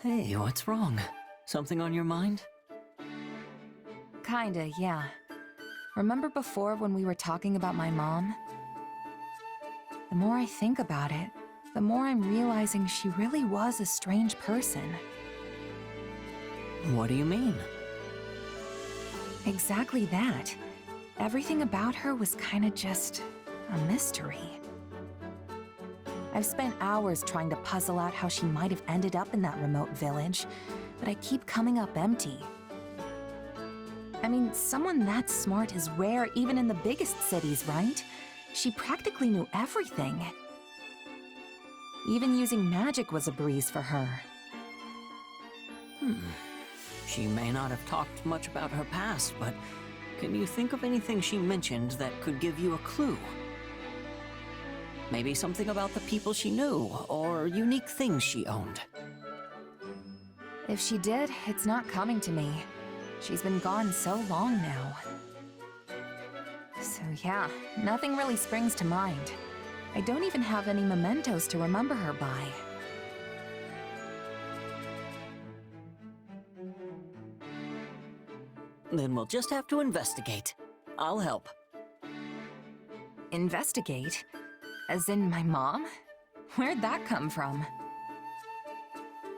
Hey, what's wrong? Something on your mind? Kinda, yeah. Remember before when we were talking about my mom? The more I think about it, the more I'm realizing she really was a strange person. What do you mean? Exactly that. Everything about her was kinda just a mystery. I've spent hours trying to puzzle out how she might have ended up in that remote village, but I keep coming up empty. I mean, someone that smart is rare even in the biggest cities, right? She practically knew everything. Even using magic was a breeze for her. She may not have talked much about her past, but can you think of anything she mentioned that could give you a clue? Maybe something about the people she knew, or unique things she owned. If she did, it's not coming to me. She's been gone so long now. So yeah, nothing really springs to mind. I don't even have any mementos to remember her by. Then we'll just have to investigate. I'll help. Investigate? As in my mom? Where'd that come from?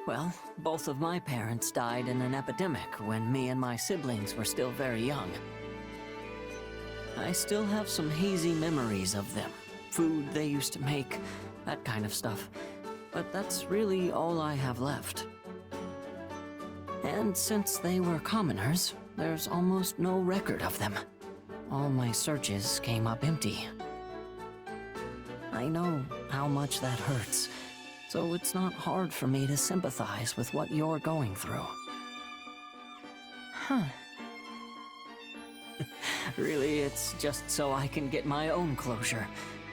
Well, both of my parents died in an epidemic when me and my siblings were still very young. I still have some hazy memories of them. Food they used to make, that kind of stuff. But that's really all I have left. And since they were commoners, there's almost no record of them. All my searches came up empty. I know how much that hurts, so it's not hard for me to sympathize with what you're going through. Huh. Really, it's just so I can get my own closure.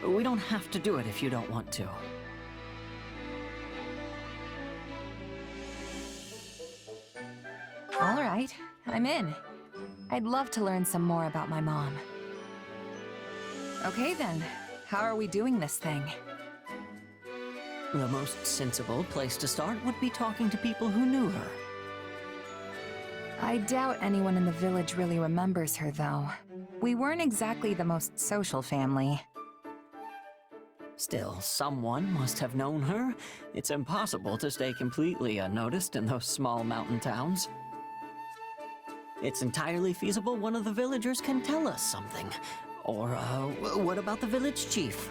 We don't have to do it if you don't want to. All right, I'm in. I'd love to learn some more about my mom. Okay then, how are we doing this thing? The most sensible place to start would be talking to people who knew her. I doubt anyone in the village really remembers her, though. We weren't exactly the most social family. Still, someone must have known her. It's impossible to stay completely unnoticed in those small mountain towns. It's entirely feasible one of the villagers can tell us something. Or, what about the village chief?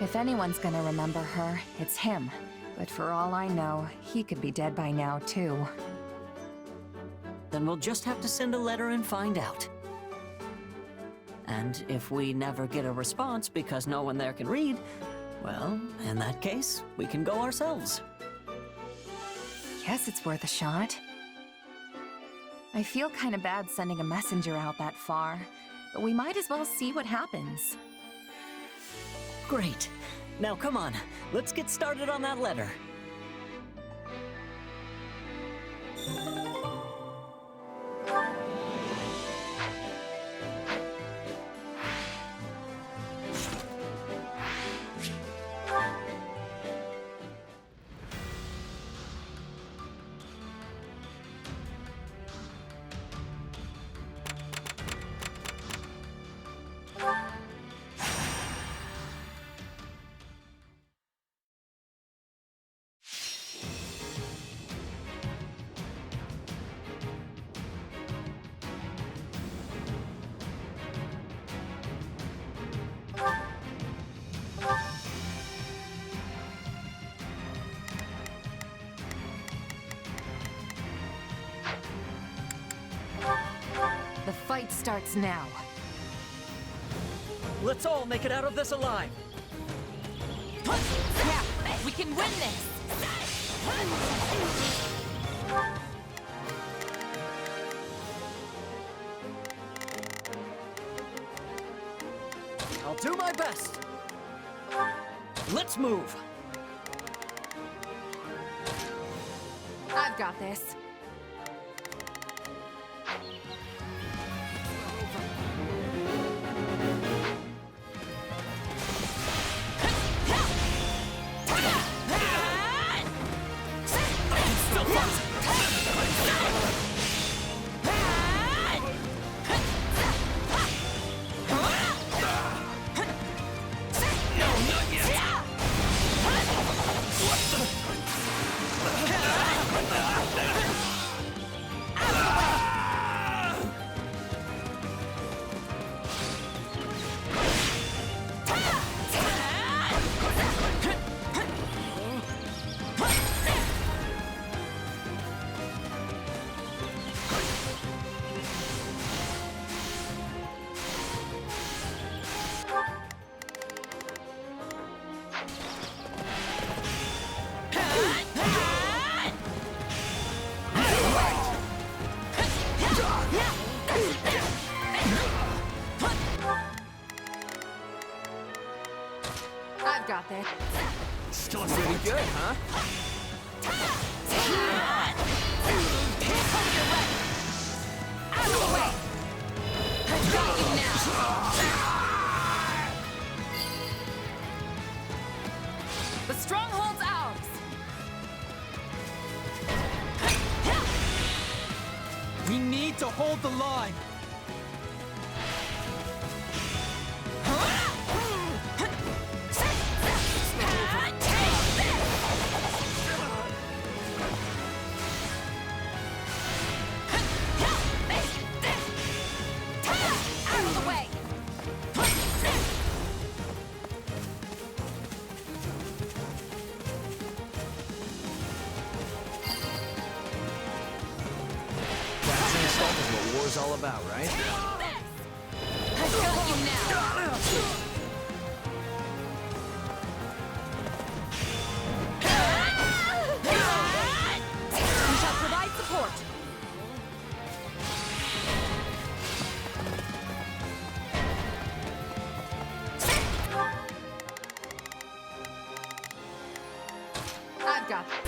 If anyone's gonna remember her, it's him. But for all I know, he could be dead by now, too. Then we'll just have to send a letter and find out. And if we never get a response because no one there can read, well, in that case, we can go ourselves. Guess it's worth a shot. I feel kinda bad sending a messenger out that far, but we might as well see what happens. Great. Now come on, let's get started on that letter. The fight starts now. Let's all make it out of this alive. Yeah, we can win this! I'll do my best. Let's move. I've got this. good, huh? Out of the way! I've got you now! The stronghold's ours! We need to hold the line. Out of the way! Balancing stuff is what war's all about, right? I've got you now! We shall provide support! I've got this.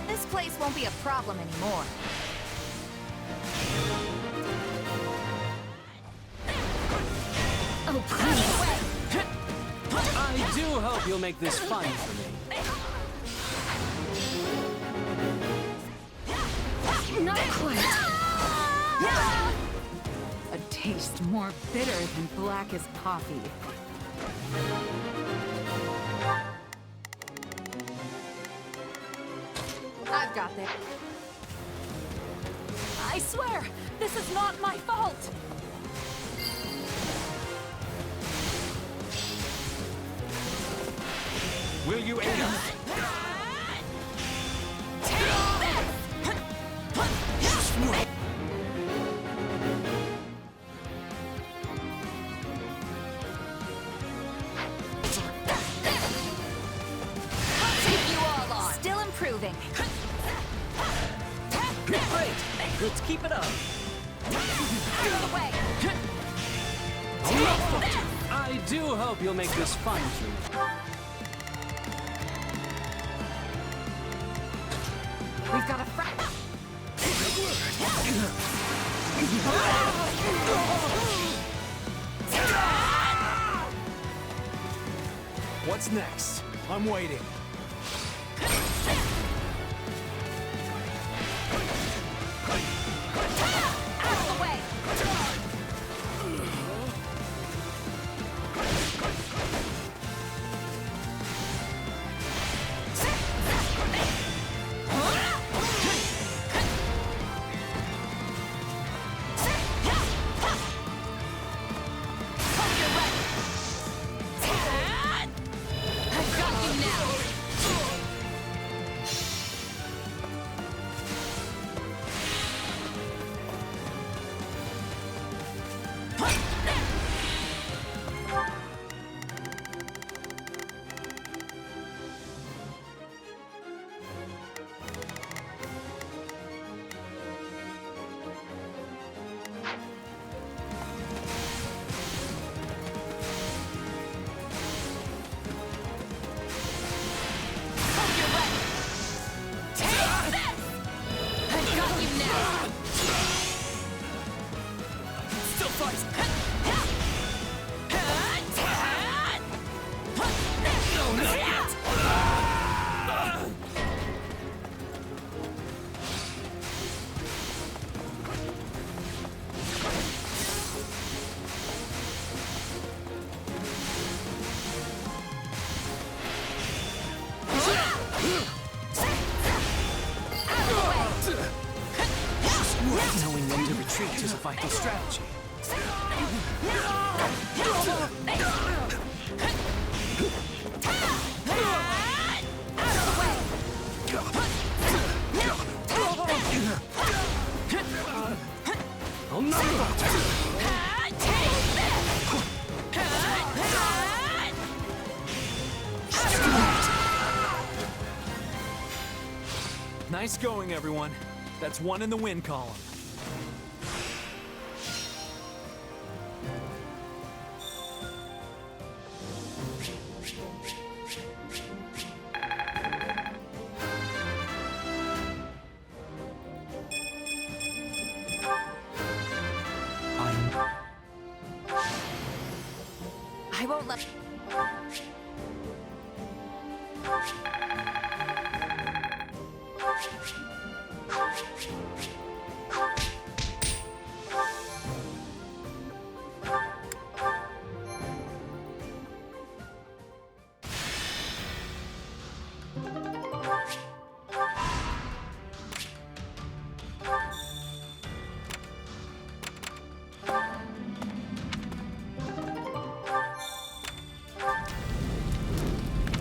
This place won't be a problem anymore. Oh, please! I do hope you'll make this fun for me. Not quite. A taste more bitter than black as coffee. I've got this. I swear, this is not my fault. Will you aid us? Take you all on. Still improving. Great! Let's keep it up. Out of the way. I do hope you'll make this fun for me. We've got a front. What's next? I'm waiting. Out of the way. I've got you now. I've got you now. Still fight! No, not yet! Knowing when to retreat is a vital strategy. I'll knock you Nice going, everyone. That's one in the win column. I won't let...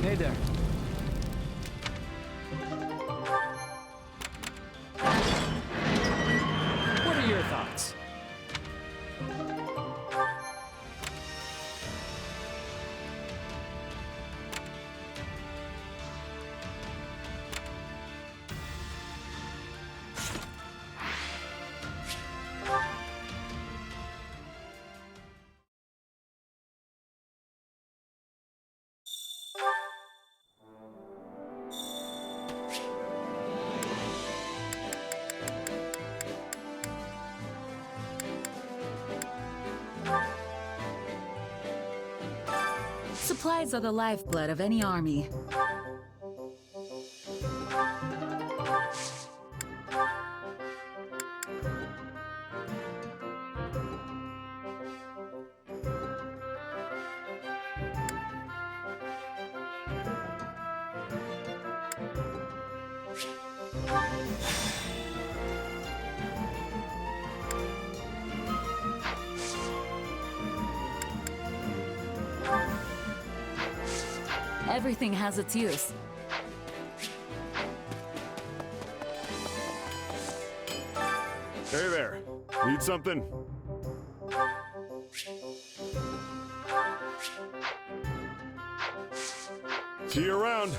Hey there. What are your thoughts? Supplies are the lifeblood of any army. Everything has its use. Hey there. Need something? See you around.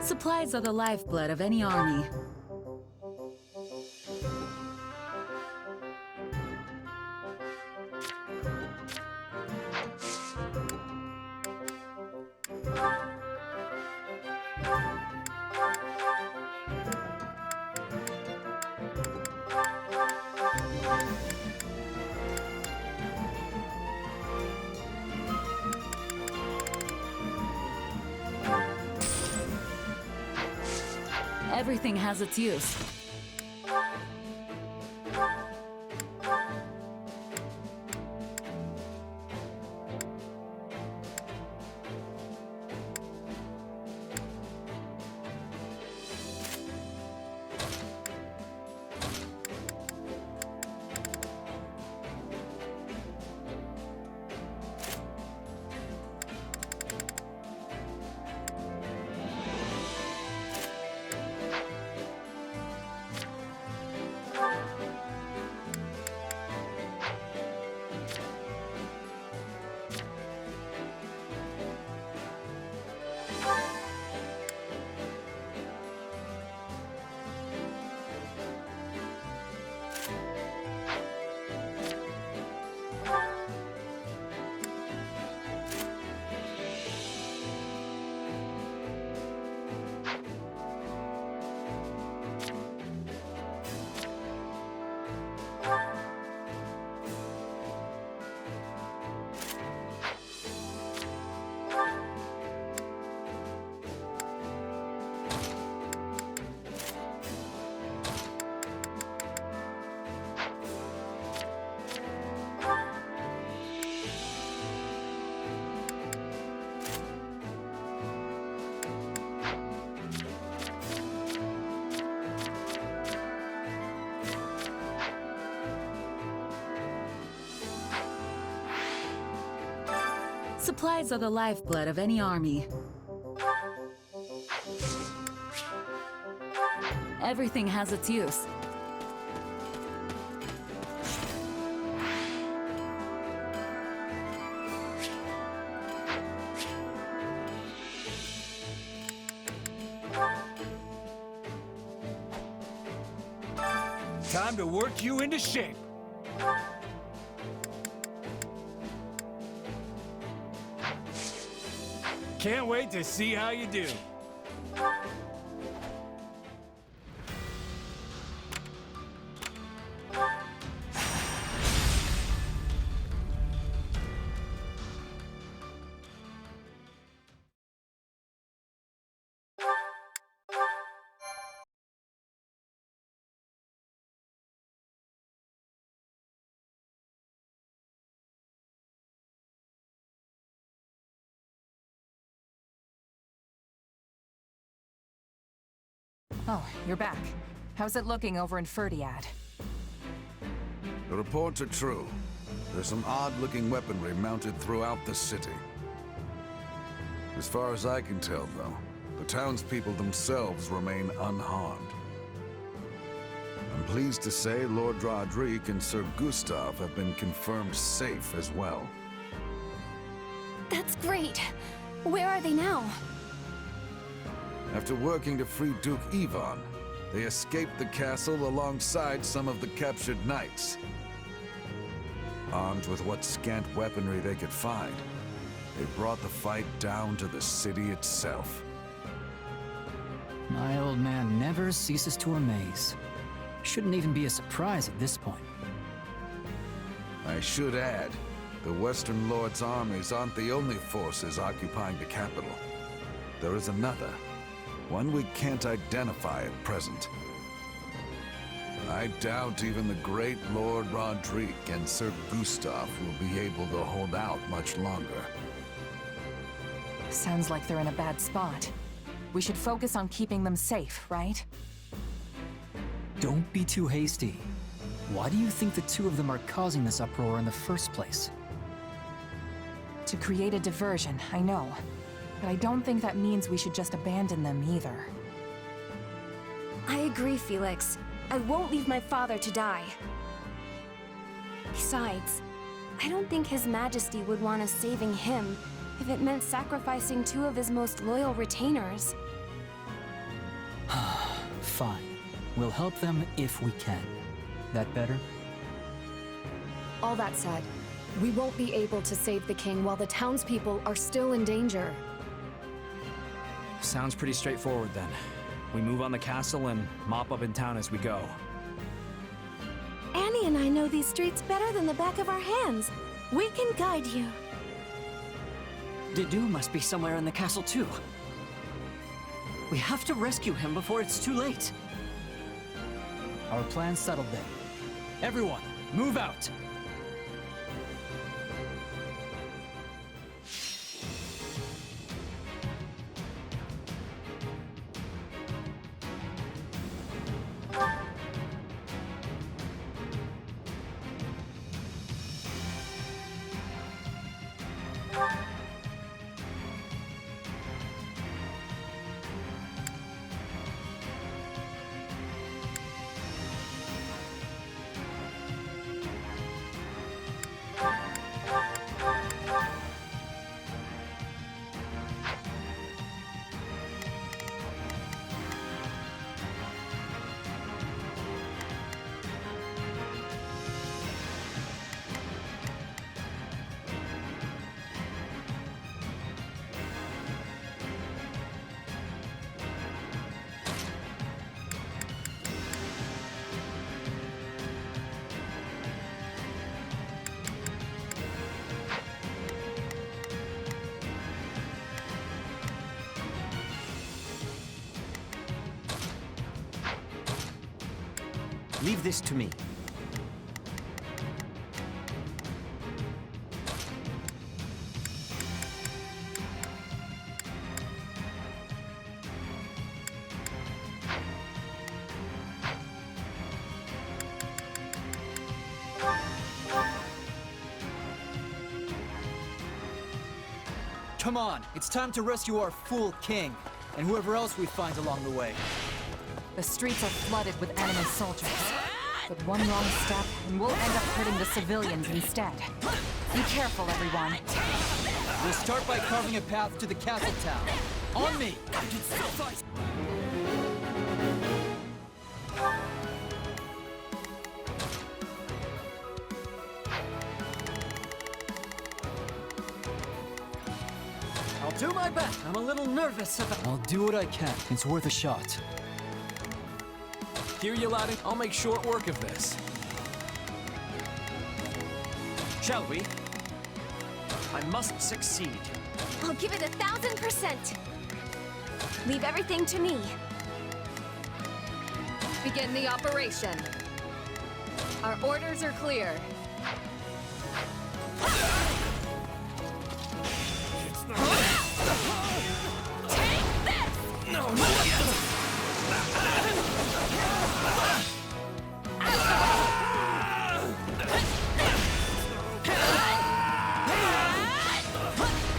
Supplies are the lifeblood of any army. Everything has its use. Supplies are the lifeblood of any army. Everything has its use. Time to work you into shape. Can't wait to see how you do. Oh, you're back. How's it looking over in Ferdiad? The reports are true. There's some odd-looking weaponry mounted throughout the city. As far as I can tell, though, the townspeople themselves remain unharmed. I'm pleased to say Lord Roderick and Sir Gustav have been confirmed safe as well. That's great. Where are they now? After working to free Duke Ivan, they escaped the castle alongside some of the captured knights. Armed with what scant weaponry they could find, they brought the fight down to the city itself. My old man never ceases to amaze. Shouldn't even be a surprise at this point. I should add, the Western Lord's armies aren't the only forces occupying the capital. There is another, one we can't identify at present. I doubt even the great Lord Roderick and Sir Gustav will be able to hold out much longer. Sounds like they're in a bad spot. We should focus on keeping them safe, right? Don't be too hasty. Why do you think the two of them are causing this uproar in the first place? To create a diversion, I know. But I don't think that means we should just abandon them either. I agree, Felix. I won't leave my father to die. Besides, I don't think His Majesty would want us saving him if it meant sacrificing two of his most loyal retainers. Fine. We'll help them if we can. That better? All that said, we won't be able to save the king while the townspeople are still in danger. Sounds pretty straightforward then. We move on the castle and mop up in town as we go. Annie and I know these streets better than the back of our hands. We can guide you. Dedu must be somewhere in the castle too. We have to rescue him before it's too late. Our plan's settled then. Everyone, move out! Leave this to me. Come on, it's time to rescue our fool king, and whoever else we find along the way. The streets are flooded with enemy soldiers. But one wrong step, and we'll end up hurting the civilians instead. Be careful, everyone. We'll start by carving a path to the castle town. On me! I'll do my best. I'm a little nervous about... I'll do what I can. It's worth a shot. Hear you, laddie. I'll make short work of this. Shall we? I must succeed. I'll give it 1,000%. Leave everything to me. Begin the operation. Our orders are clear. Take this! No!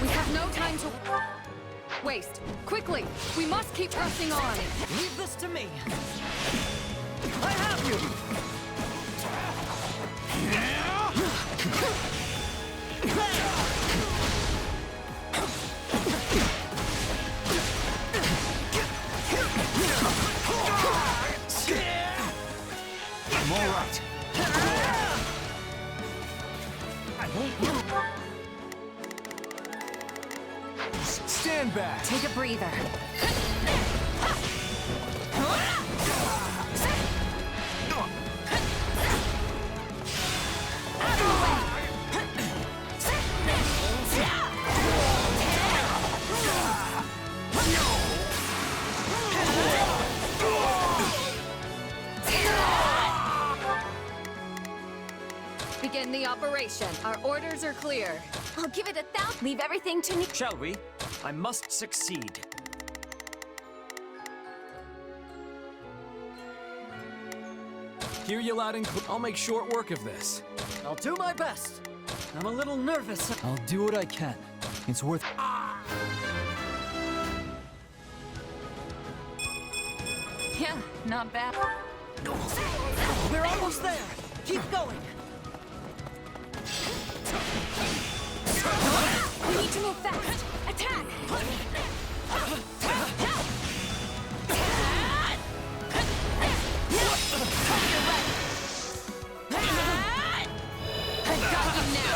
We have no time to waste. Quickly, we must keep pressing on. Leave this to me. I have you! I'm all right. I won't. Stand back. Take a breather. Begin the operation. Our orders are clear. I'll give it 1,000. Leave everything to me. Shall we? I must succeed. Hear you loud and clear. I'll make short work of this. I'll do my best. I'm a little nervous. I'll do what I can. It's worth... Yeah, not bad. We're almost there. Keep going. We need to move fast. Attack! I got you now.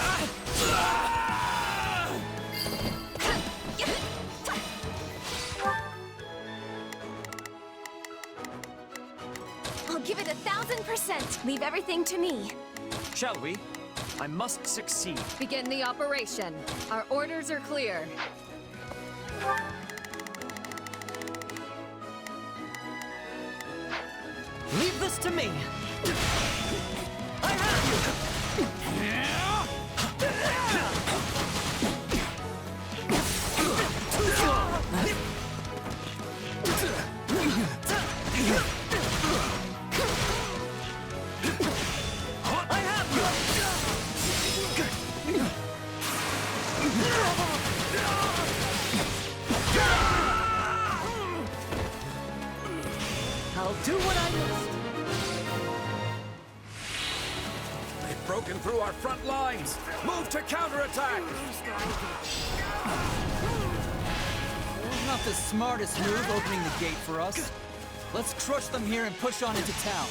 I'll give it 1,000%. Leave everything to me. Shall we? I must succeed. Begin the operation. Our orders are clear. Leave this to me. I have you. I have you. I'll do what I must. They've broken through our front lines. Move to counterattack. Not the smartest move opening the gate for us. Let's crush them here and push on into town.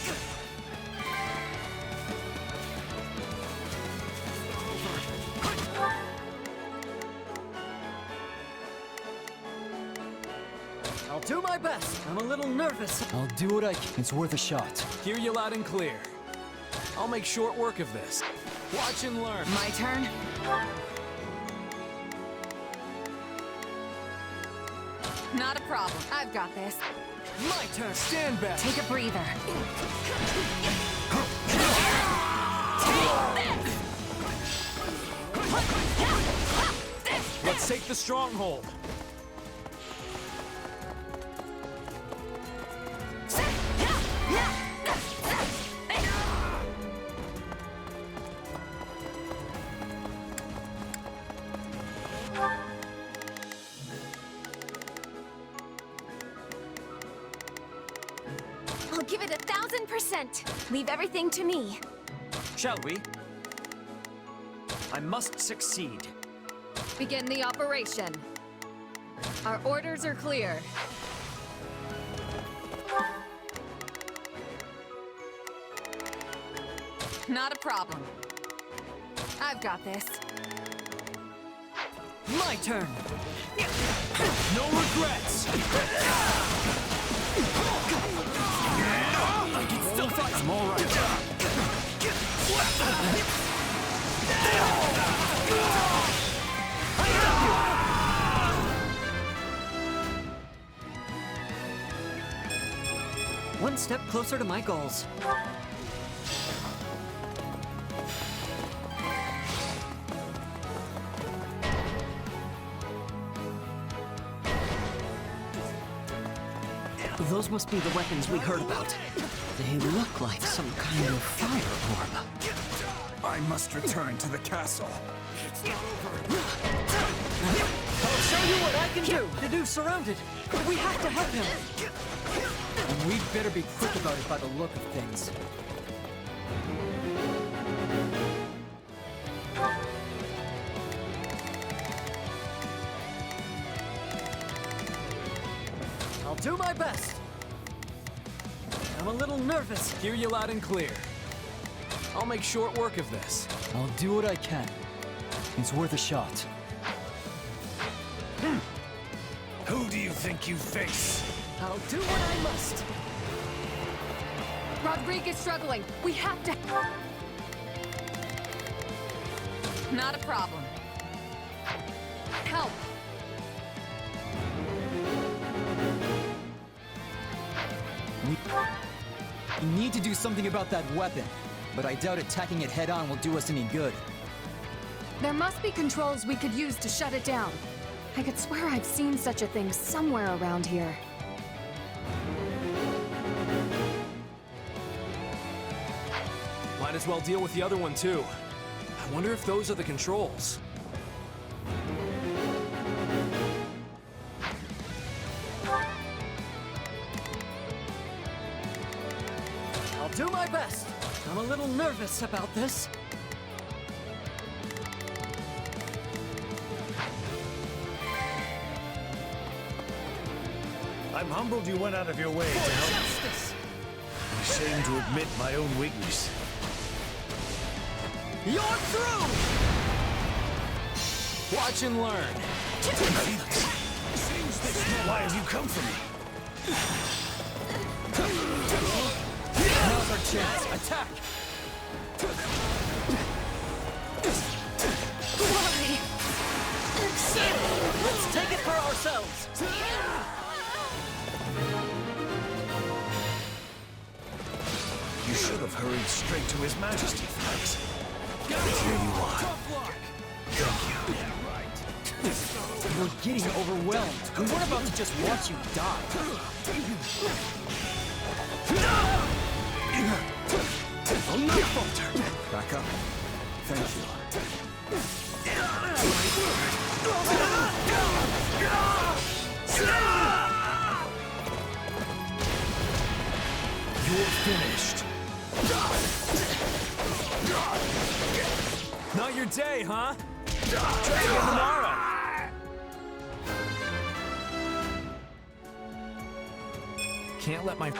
I'll do my best. I'm a little nervous. I'll do what I can. It's worth a shot. Hear you loud and clear. I'll make short work of this. Watch and learn. My turn? Not a problem. I've got this. My turn. Stand back. Take a breather. Let's take the stronghold. consent. Leave everything to me. Shall we? I must succeed. Begin the operation. Our orders are clear. Not a problem. I've got this. My turn! No regrets! I'm all right. One step closer to my goals. Those must be the weapons we heard about. They look like some kind of fire orb. I must return to the castle. I'll show you what I can do! The dude's surrounded! We have to help him! And we'd better be quick about it by the look of things. I'll do my best! I'm a little nervous. Hear you loud and clear. I'll make short work of this. I'll do what I can. It's worth a shot. Who do you think you face? I'll do what I must. Rodriguez struggling. We have to... Not a problem. Help! We need to do something about that weapon, but I doubt attacking it head-on will do us any good. There must be controls we could use to shut it down. I could swear I've seen such a thing somewhere around here. Might as well deal with the other one, too. I wonder if those are the controls. I'll do my best. I'm a little nervous about this. I'm humbled you went out of your way to help. Justice! I'm ashamed to admit my own weakness. You're through! Watch and learn. Why have you come for me? Now's our chance. Attack! Let's take it for ourselves! You should have hurried straight to His Majesty, Flax. Here you are. We're getting overwhelmed. We weren't about to just watch you die. I'll not falter. Back up. Thank you. You're finished. Not your day, huh? Try again tomorrow. Can't let my...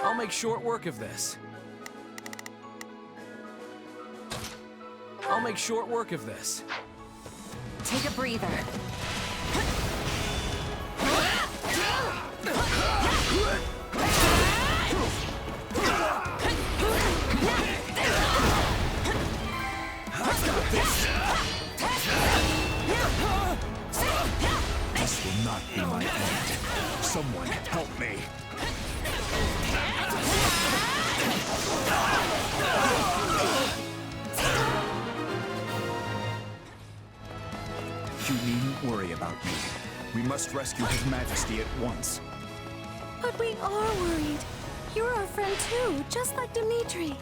I'll make short work of this. I'll make short work of this. Take a breather. This will not be my end. Someone help me. You needn't worry about me. We must rescue His Majesty at once. But we are worried. You're our friend too, just like Dimitri.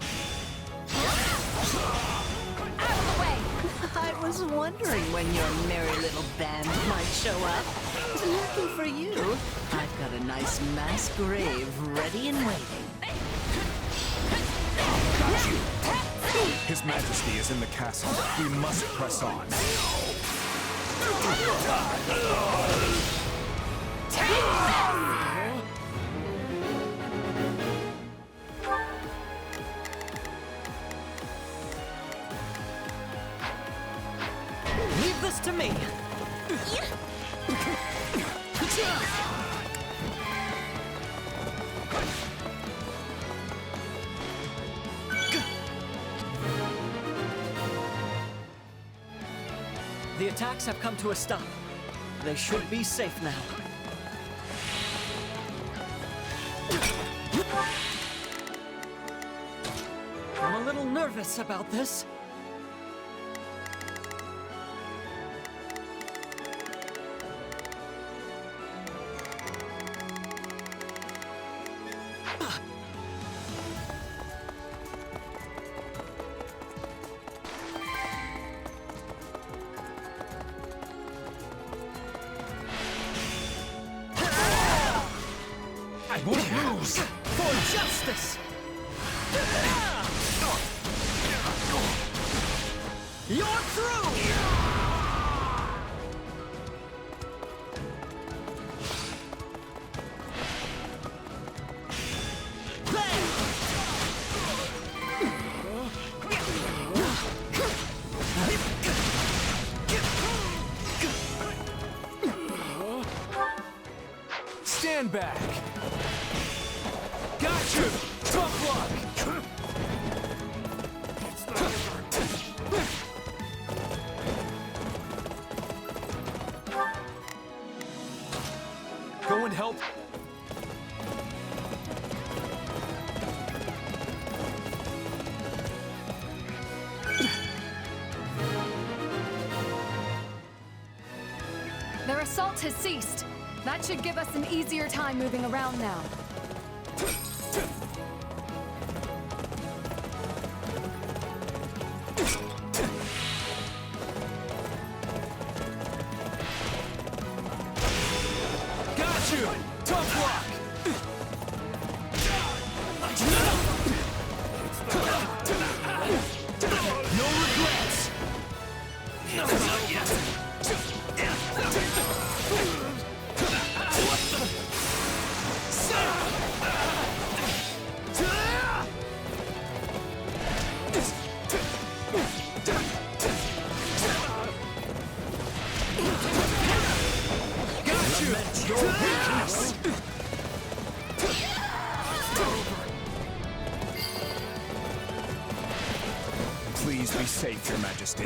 Out of the way! I was wondering when your merry little band might show up. Lucky for you, I've got a nice mass grave ready and waiting. Got you! His Majesty is in the castle. We must press on. Leave this to me. The attacks have come to a stop. They should be safe now. I'm a little nervous about this. I won't lose! For justice! You're through! Stand back! Got you! Tough luck! Go and help. Their assault has ceased. That should give us an easier time moving around now. Got you! Tough luck! No regrets! Got you! Your weakness! Please be safe, Your Majesty.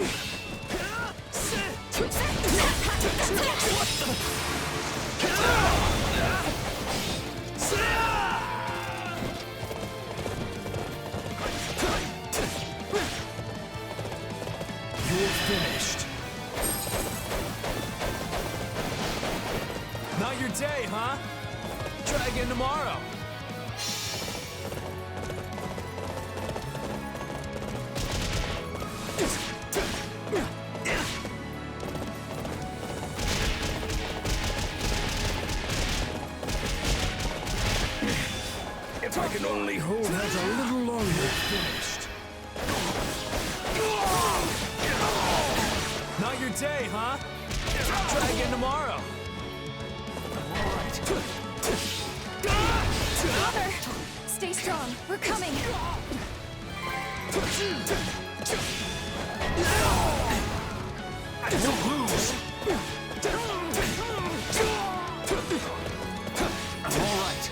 You're finished. Not your day, huh? Try again tomorrow. If I can only hold out a little longer. Finished. Not your day, huh? Try again tomorrow. Mother! Stay strong. We're coming. I won't lose! I'm all right.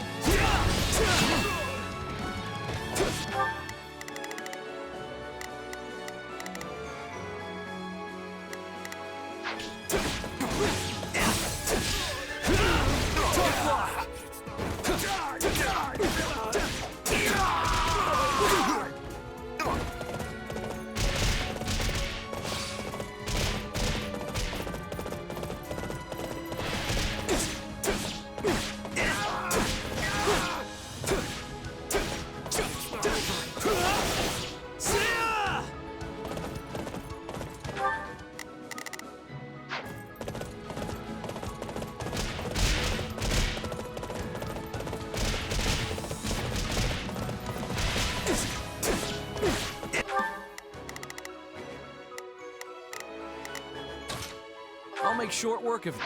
make short work of...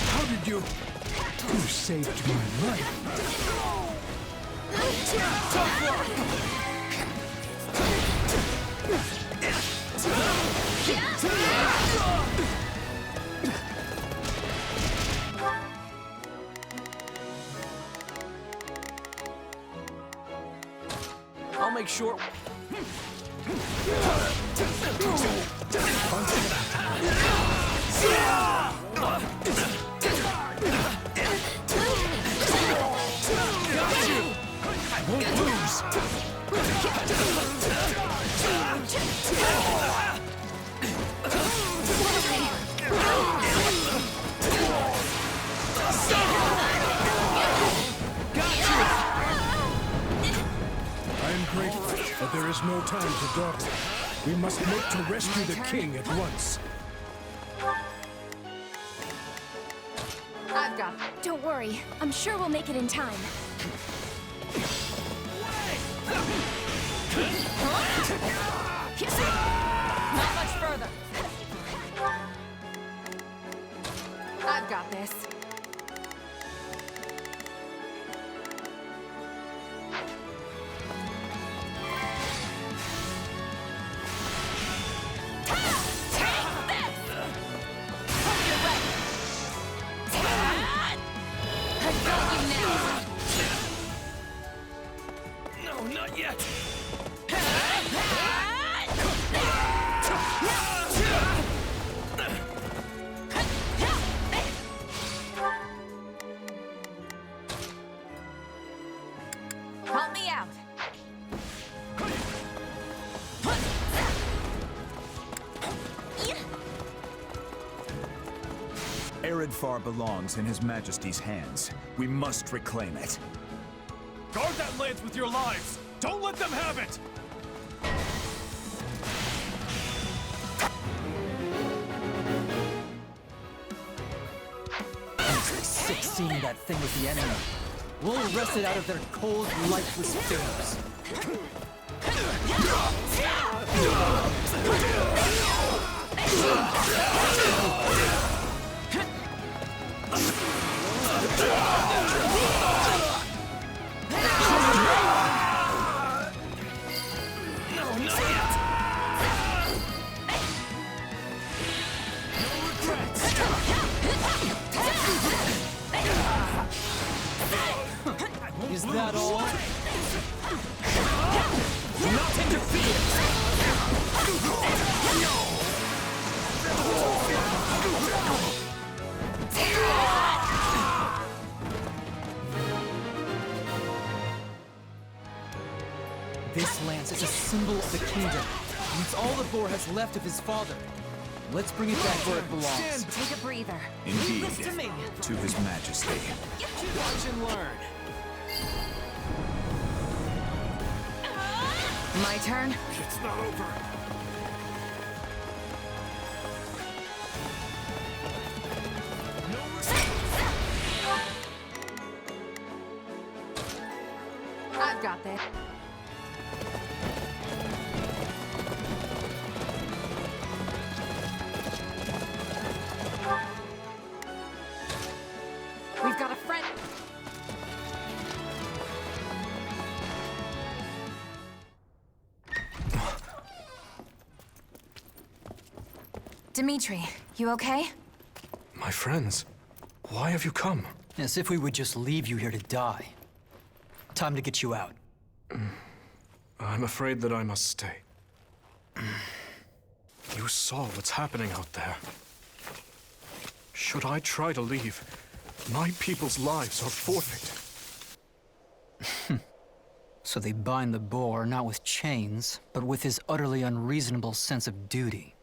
How did you... You saved my life. I'll make short... I won't lose. I am grateful, but there is no time to dawdle. We must make to rescue the king at once. I've got... Don't worry, I'm sure we'll make it in time. Not much further. I've got this. No, not yet. Help me out. Eredfar belongs in His Majesty's hands. We must reclaim it. Guard that lance with your lives! Don't let them have it! Sick seeing that thing with the enemy. We'll wrest it out of their cold, lifeless fingers. Is that all? Not interfere! This lance is a symbol of the kingdom. And it's all the boar has left of his father. Let's bring it back where it belongs. Take a breather. Indeed, to His Majesty. Watch and learn. My turn? It's not over. I've got this. We've got a friend. Dimitri, you okay? My friends, why have you come? As if we would just leave you here to die. Time to get you out. I'm afraid that I must stay. You saw what's happening out there. Should I try to leave, my people's lives are forfeit. So they bind the boar not with chains, but with his utterly unreasonable sense of duty.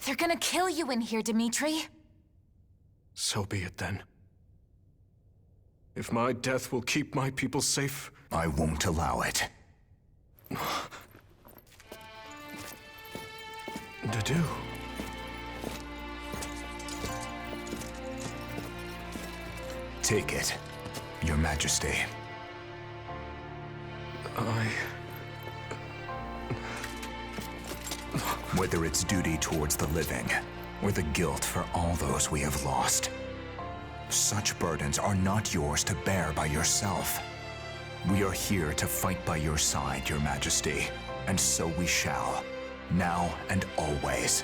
They're gonna kill you in here, Dimitri. So be it then. If my death will keep my people safe, I won't allow it. Dedu. Take it, Your Majesty. Whether it's duty towards the living, or the guilt for all those we have lost, such burdens are not yours to bear by yourself. We are here to fight by your side, Your Majesty, and so we shall, now and always.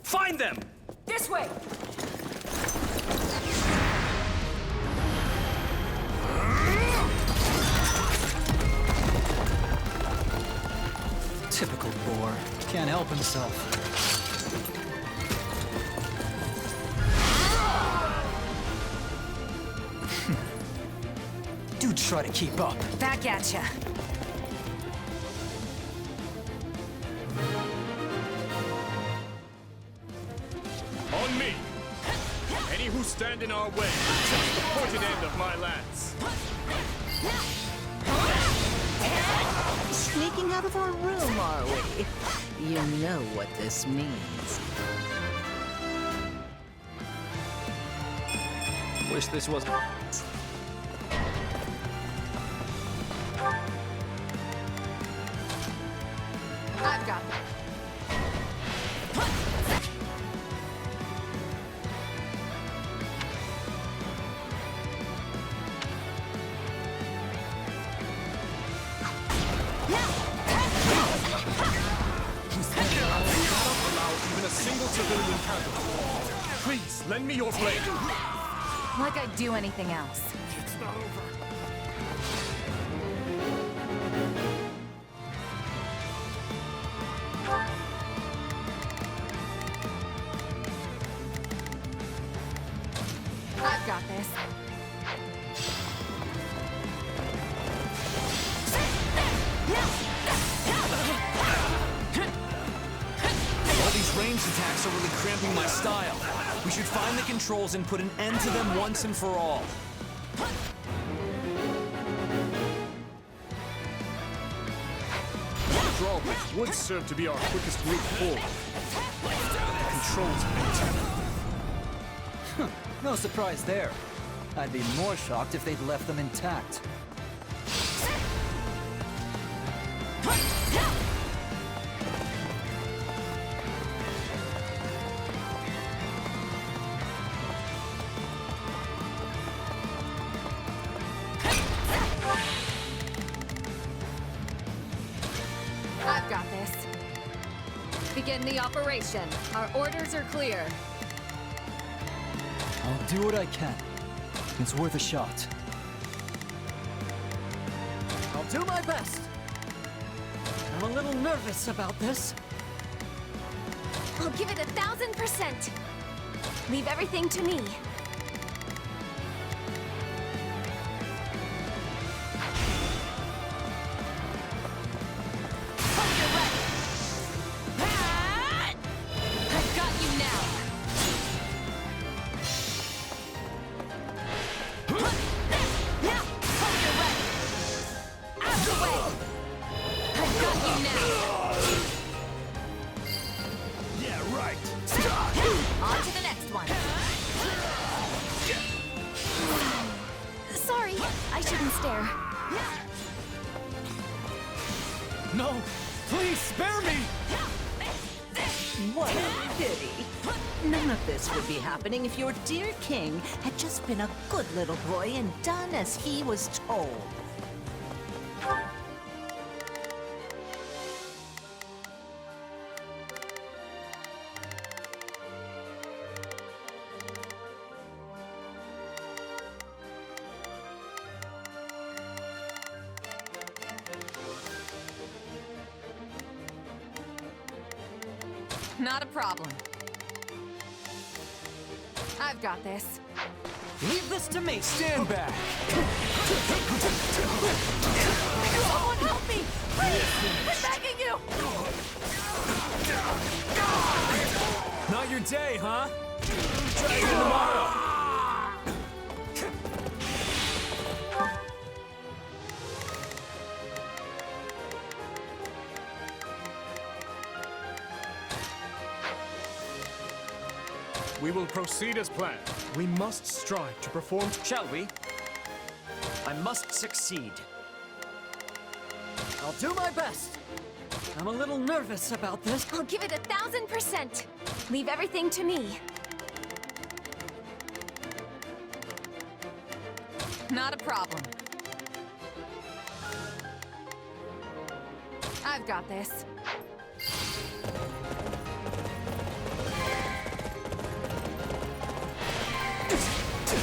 Find them! This way! Typical bore. Can't help himself. Do try to keep up. Back at ya. On me! Any who stand in our way, touch the pointed end of my lance. Sneaking out of our room, are we? You know what this means. Wish this was... I've got it. Even a single civilian casualty. Please, lend me your blade. Like I'd do anything else. It's not over. I've got this. All these ranged attacks are really cramping my style. We should find the controls and put an end to them once and for all. The drawbridge would serve to be our quickest route forward. The controls are intact. No surprise there. I'd be more shocked if they'd left them intact. I've got this. Begin the operation. Our orders are clear. I'll do what I can. It's worth a shot. I'll do my best. I'm a little nervous about this. I'll give it 1,000%. Leave everything to me. I've got you now. Now! Hold your ready! Out of the way! I've got you now. Yeah, right. On to the next one. Sorry, I shouldn't stare. No! Please spare me! What a pity. None of this would be happening if your dear king had just been a good little boy and done as he was told. Not a problem. I've got this. Leave this to me! Stand back! Someone help me! Please! I'm begging you! Not your day, huh? Try again tomorrow. We will proceed as planned. We must strive to perform. Shall we? I must succeed. I'll do my best. I'm a little nervous about this. I'll give it 1000%. Leave everything to me. Not a problem. I've got this.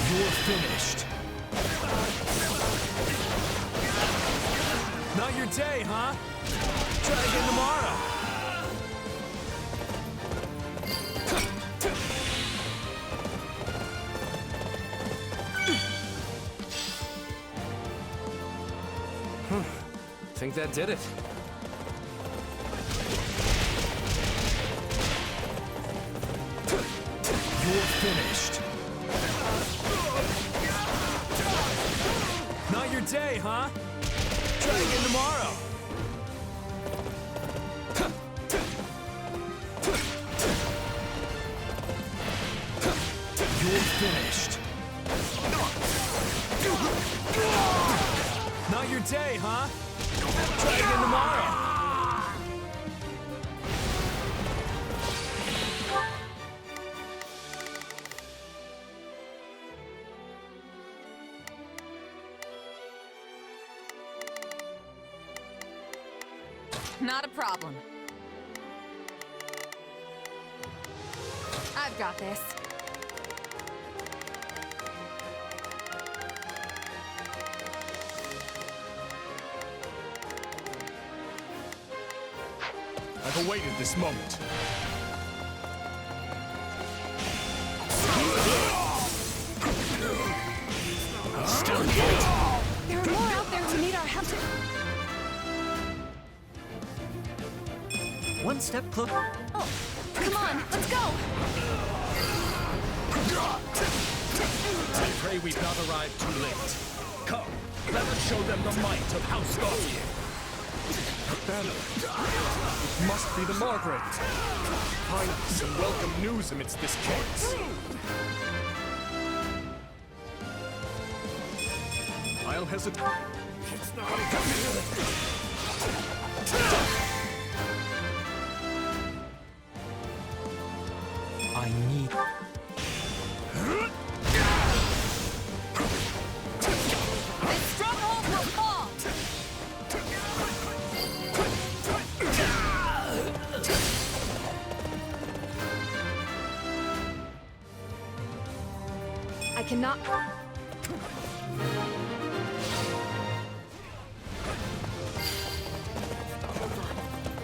You're finished. Not your day, huh? Try again tomorrow. Think that did it. You're finished. Not your day, huh? Try again tomorrow. You're finished. Not your day, huh? Try again tomorrow. Not a problem. I've got this. I've awaited this moment. Still good. There are more out there who need our help. One step closer. Oh, come on, let's go! I pray we've not arrived too late. Come, let us show them the might of House Gautier. Banner. It must be the Margrave. Finally, some welcome news amidst this chaos. I'll hesitate. It's not I need... This stronghold will fall! I cannot...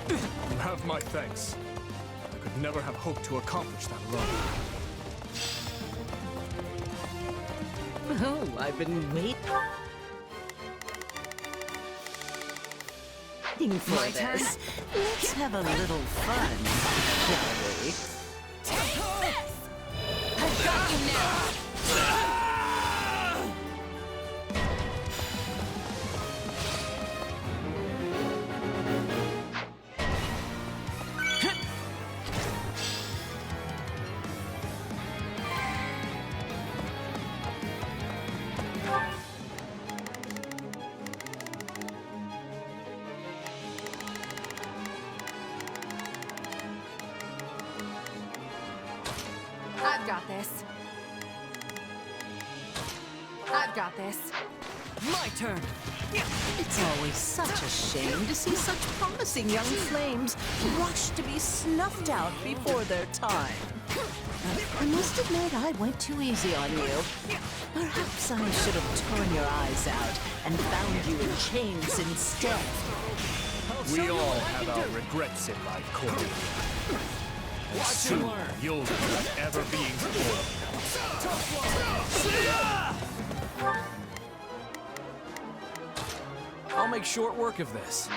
You have my thanks. I could never have hoped to accomplish that alone. Oh, I've been waiting for My this. turn. Let's have a little fun, shall we? Take this! I've got you now! I've got this. I've got this. My turn. It's always such a shame to see such promising young flames rush to be snuffed out before their time. I must admit I went too easy on you. Perhaps I should have torn your eyes out and bound you in chains instead. We all have our regrets in life, Cordelia. Soon, you'll regret ever being born. I'll make short work of this.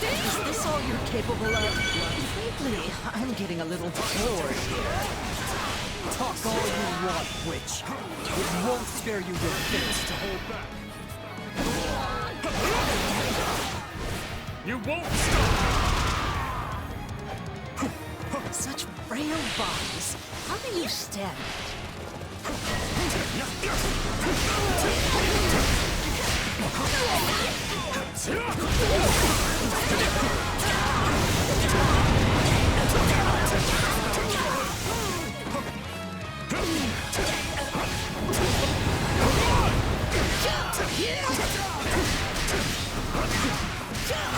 Is this all you're capable of? Frankly, I'm getting a little bored here. Talk all you want, witch. It won't spare you your fate to hold back. You won't stop! Such frail bodies. How do you stand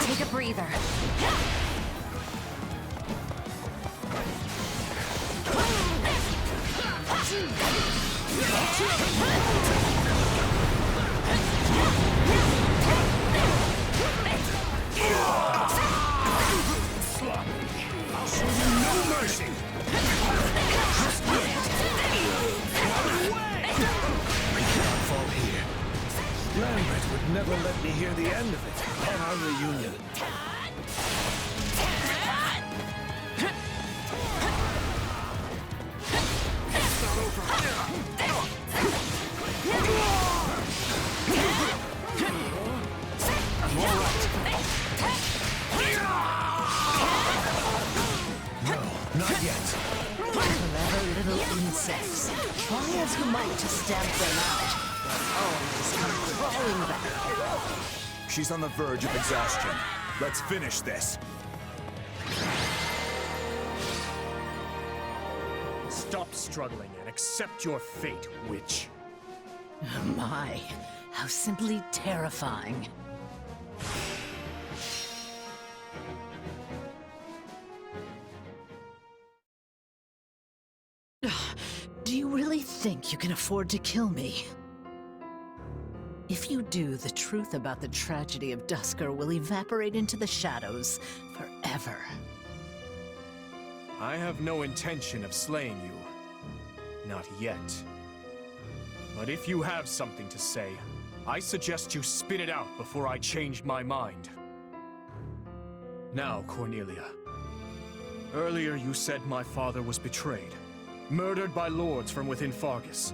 Take a breather. I'll show you no mercy! We cannot fall here. Lambert would never let me hear the end of it on our reunion. It's not over. I'm all right. No, not yet. clever little insects? Try as you might to stamp them out. Always come crawling back. She's on the verge of exhaustion. Let's finish this. Stop struggling and accept your fate, witch. My, how simply terrifying. Do you really think you can afford to kill me? If you do, the truth about the tragedy of Dusker will evaporate into the shadows forever. I have no intention of slaying you. Not yet. But if you have something to say, I suggest you spit it out before I change my mind. Now, Cornelia. Earlier you said my father was betrayed, murdered by lords from within Fargus.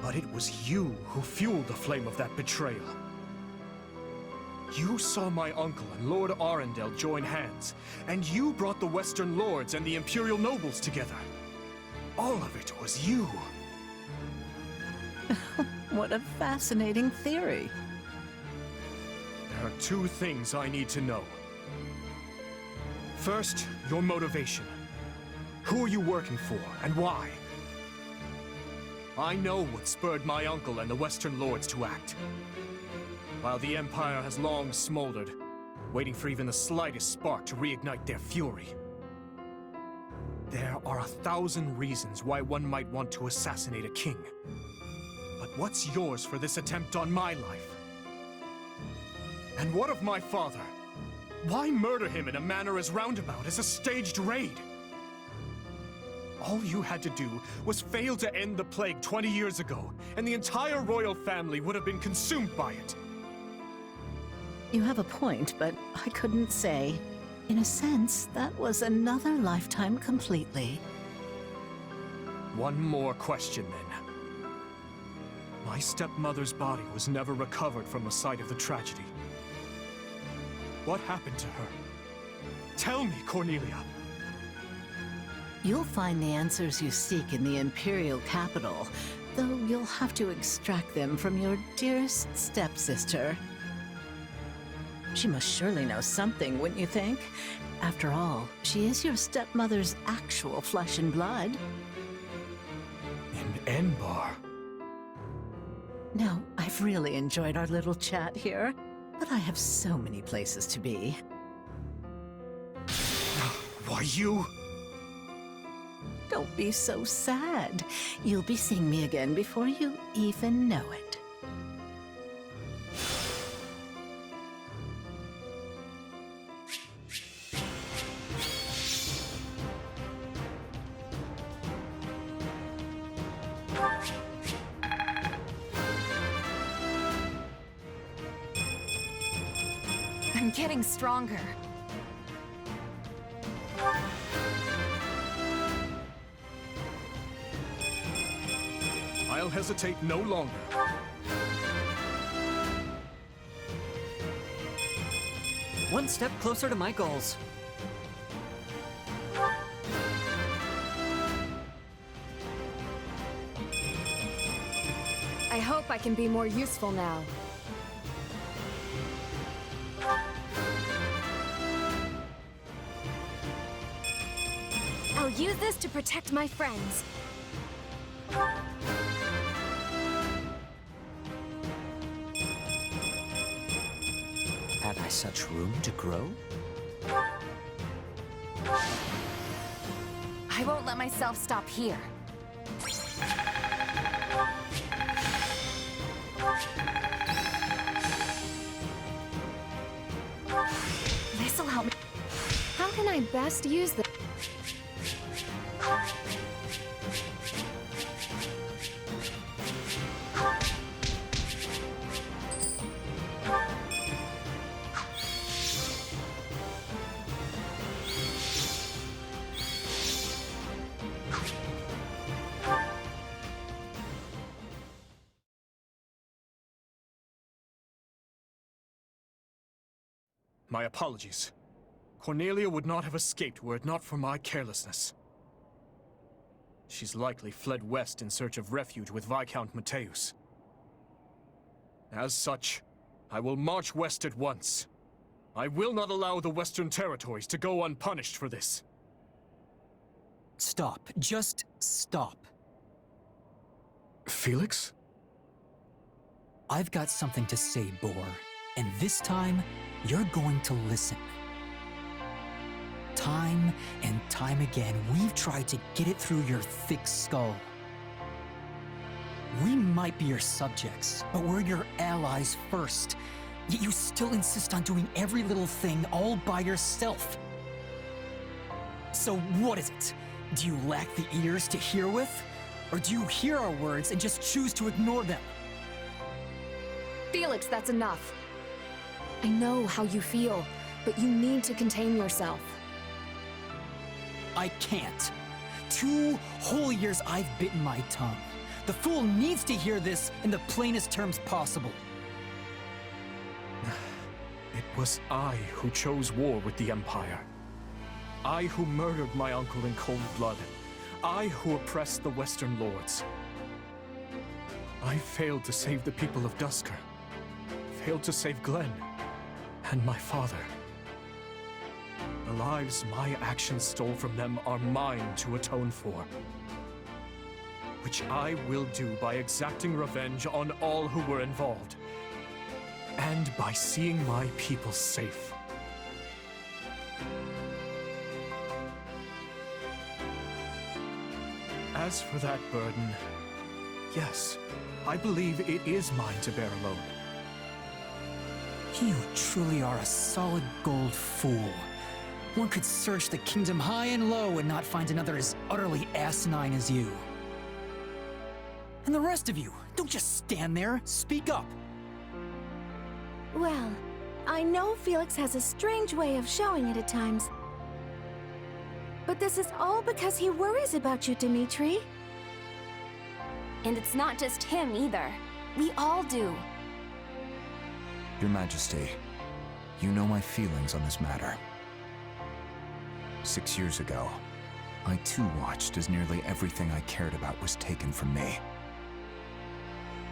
But it was you who fueled the flame of that betrayal. You saw my uncle and Lord Arundel join hands, and you brought the Western Lords and the Imperial nobles together. All of it was you. What a fascinating theory. There are two things I need to know. First, your motivation. Who are you working for, and why? I know what spurred my uncle and the Western Lords to act. While the Empire has long smoldered, waiting for even the slightest spark to reignite their fury. There are 1,000 reasons why one might want to assassinate a king. But what's yours for this attempt on my life? And what of my father? Why murder him in a manner as roundabout as a staged raid? All you had to do was fail to end the plague 20 years ago, and the entire royal family would have been consumed by it. You have a point, but I couldn't say. In a sense, that was another lifetime completely. One more question, then. My stepmother's body was never recovered from the site of the tragedy. What happened to her? Tell me, Cornelia. You'll find the answers you seek in the Imperial capital, though you'll have to extract them from your dearest stepsister. She must surely know something, wouldn't you think? After all, she is your stepmother's actual flesh and blood. In Enbar. Now, I've really enjoyed our little chat here, but I have so many places to be. Why, you... Don't be so sad. You'll be seeing me again before you even know it. I'm getting stronger. I'll hesitate no longer. One step closer to my goals. I hope I can be more useful now. I'll use this to protect my friends. Had I such room to grow? I won't let myself stop here. This'll help me. How can I best use this? My apologies. Cornelia would not have escaped were it not for my carelessness. She's likely fled west in search of refuge with Viscount Mateus. As such, I will march west at once. I will not allow the Western territories to go unpunished for this. Stop. Just stop. Felix? I've got something to say, Boar. And this time, you're going to listen. Time and time again, we've tried to get it through your thick skull. We might be your subjects, but we're your allies first. Yet you still insist on doing every little thing all by yourself. So what is it? Do you lack the ears to hear with? Or do you hear our words and just choose to ignore them? Felix, that's enough. I know how you feel, but you need to contain yourself. I can't. 2 whole years I've bitten my tongue. The fool needs to hear this in the plainest terms possible. It was I who chose war with the Empire. I who murdered my uncle in cold blood. I who oppressed the Western lords. I failed to save the people of Duscur. Failed to save Glenn. And my father. The lives my actions stole from them are mine to atone for. Which I will do by exacting revenge on all who were involved. And by seeing my people safe. As for that burden, yes, I believe it is mine to bear alone. You truly are a solid gold fool. One could search the kingdom high and low and not find another as utterly asinine as you. And the rest of you, don't just stand there, speak up. Well, I know Felix has a strange way of showing it at times. But this is all because he worries about you, Dimitri. And it's not just him either. We all do. Your Majesty, you know my feelings on this matter. 6 years ago, I too watched as nearly everything I cared about was taken from me.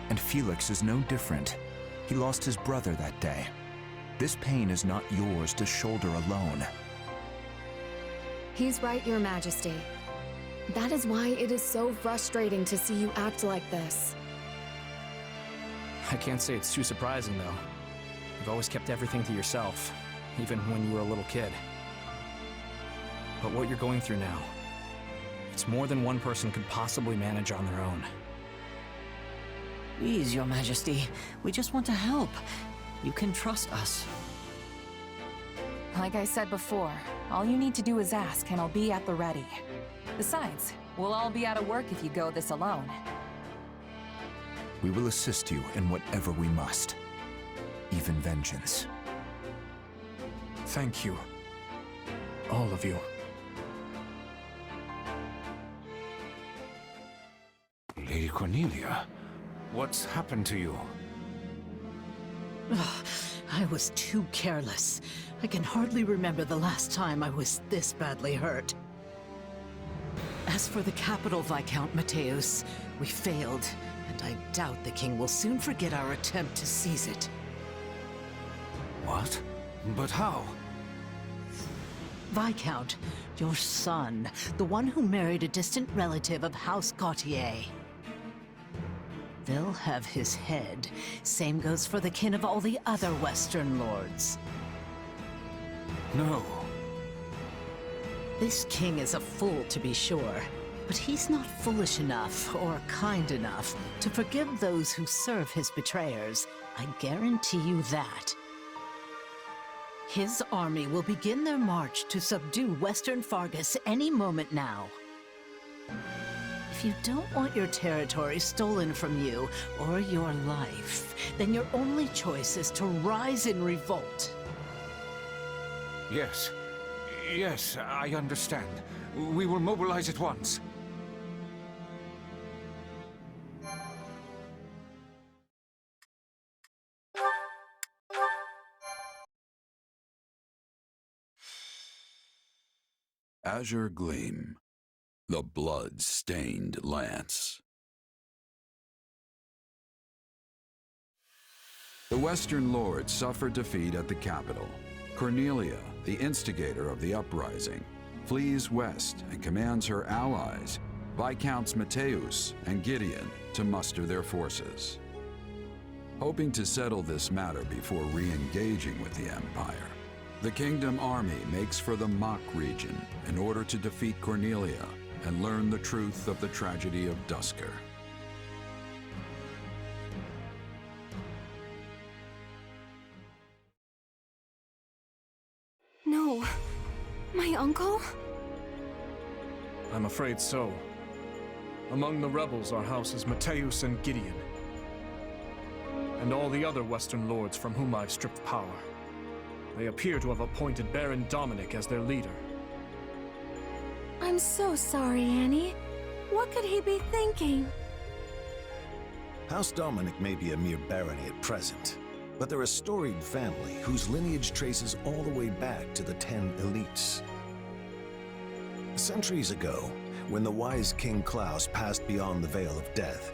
And Felix is no different. He lost his brother that day. This pain is not yours to shoulder alone. He's right, Your Majesty. That is why it is so frustrating to see you act like this. I can't say it's too surprising, though. You've always kept everything to yourself, even when you were a little kid. But what you're going through now, it's more than one person could possibly manage on their own. Please, Your Majesty, we just want to help. You can trust us. Like I said before, all you need to do is ask and I'll be at the ready. Besides, we'll all be out of work if you go this alone. We will assist you in whatever we must, even vengeance. Thank you. All of you. Lady Cornelia, what's happened to you? I was too careless. I can hardly remember the last time I was this badly hurt. As for the capital, Viscount Mateus, we failed, and I doubt the king will soon forget our attempt to seize it. What? But how? Viscount, your son, the one who married a distant relative of House Gautier. They'll have his head. Same goes for the kin of all the other Western lords. No. This king is a fool, to be sure, but he's not foolish enough or kind enough to forgive those who serve his betrayers. I guarantee you that. His army will begin their march to subdue Western Fargus any moment now. If you don't want your territory stolen from you or your life, then your only choice is to rise in revolt. Yes. Yes, I understand. We will mobilize at once. Azure Gleam, the blood-stained lance. The Western Lords suffered defeat at the capital. Cornelia, the instigator of the uprising, flees west and commands her allies, Viscounts Mateus and Gideon, to muster their forces. Hoping to settle this matter before re-engaging with the Empire, the Kingdom Army makes for the Mach region in order to defeat Cornelia and learn the truth of the tragedy of Duscur. No. My uncle? I'm afraid so. Among the rebels are houses Mateus and Gideon, and all the other Western lords from whom I've stripped power. They appear to have appointed Baron Dominic as their leader. I'm so sorry, Annie. What could he be thinking? House Dominic may be a mere barony at present, but they're a storied family whose lineage traces all the way back to the 10 elites. Centuries ago, when the wise King Klaus passed beyond the Veil of Death,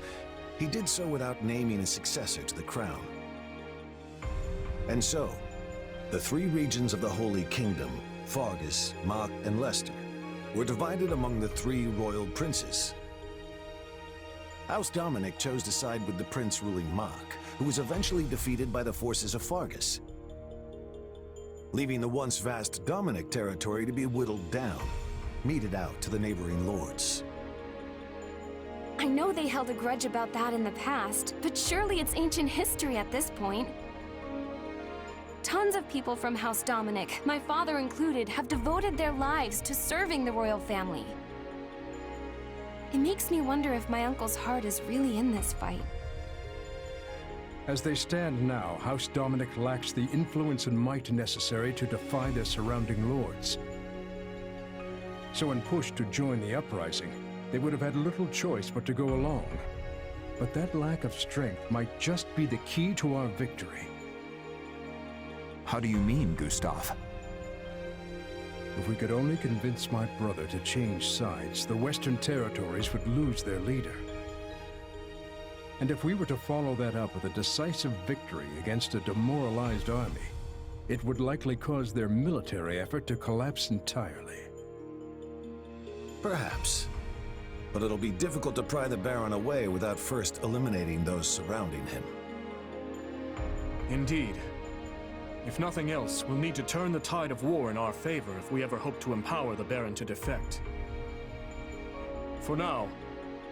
he did so without naming a successor to the crown. And so, the three regions of the Holy Kingdom, Fargus, Mach, and Leicester, were divided among the three royal princes. House Dominic chose to side with the prince ruling Mach, who was eventually defeated by the forces of Fargus, leaving the once vast Dominic territory to be whittled down, meted out to the neighboring lords. I know they held a grudge about that in the past, but surely it's ancient history at this point. Tons of people from House Dominic, my father included, have devoted their lives to serving the royal family. It makes me wonder if my uncle's heart is really in this fight. As they stand now, House Dominic lacks the influence and might necessary to defy their surrounding lords. So when pushed to join the uprising, they would have had little choice but to go along. But that lack of strength might just be the key to our victory. How do you mean, Gustav? If we could only convince my brother to change sides, the Western territories would lose their leader. And if we were to follow that up with a decisive victory against a demoralized army, it would likely cause their military effort to collapse entirely. Perhaps. But it'll be difficult to pry the Baron away without first eliminating those surrounding him. Indeed. If nothing else, we'll need to turn the tide of war in our favor if we ever hope to empower the Baron to defect. For now,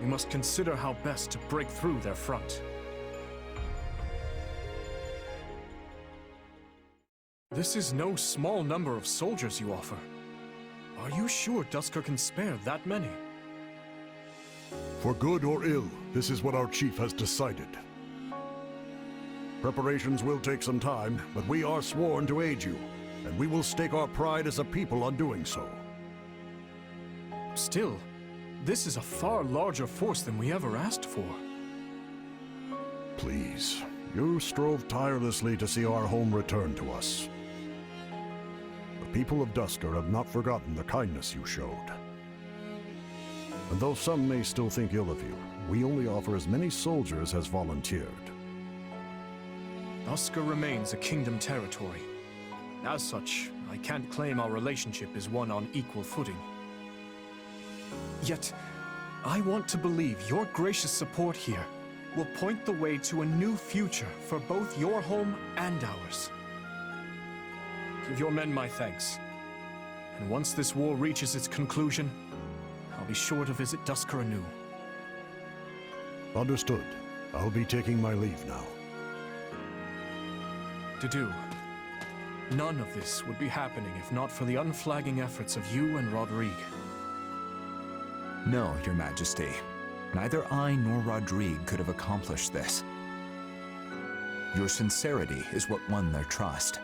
we must consider how best to break through their front. This is no small number of soldiers you offer. Are you sure Duscur can spare that many? For good or ill, this is what our chief has decided. Preparations will take some time, but we are sworn to aid you, and we will stake our pride as a people on doing so. Still, This is a far larger force than we ever asked for. Please, you strove tirelessly to see our home return to us. The people of Duscur have not forgotten the kindness you showed. And though some may still think ill of you, we only offer as many soldiers as volunteered. Duscur remains a kingdom territory. As such, I can't claim our relationship is one on equal footing. Yet, I want to believe your gracious support here will point the way to a new future for both your home and ours. Give your men my thanks. And once this war reaches its conclusion, I'll be sure to visit Duscur anew. Understood. I'll be taking my leave now. Dudu, none of this would be happening if not for the unflagging efforts of you and Rodrigue. No, Your Majesty. Neither I nor Rodrigue could have accomplished this. Your sincerity is what won their trust.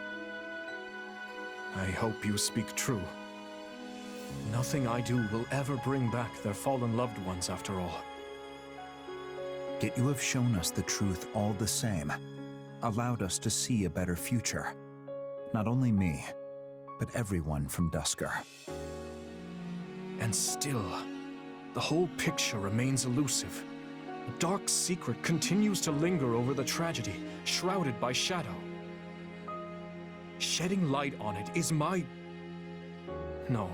I hope you speak true. Nothing I do will ever bring back their fallen loved ones after all. Yet you have shown us the truth all the same, allowed us to see a better future. Not only me, but everyone from Duscur. And still, the whole picture remains elusive. A dark secret continues to linger over the tragedy, shrouded by shadow. Shedding light on it is my... No.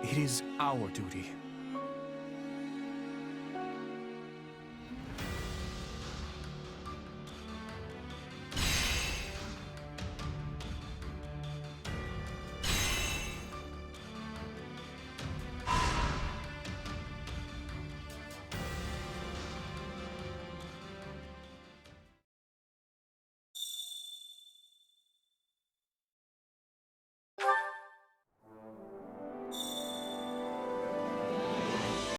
It is our duty.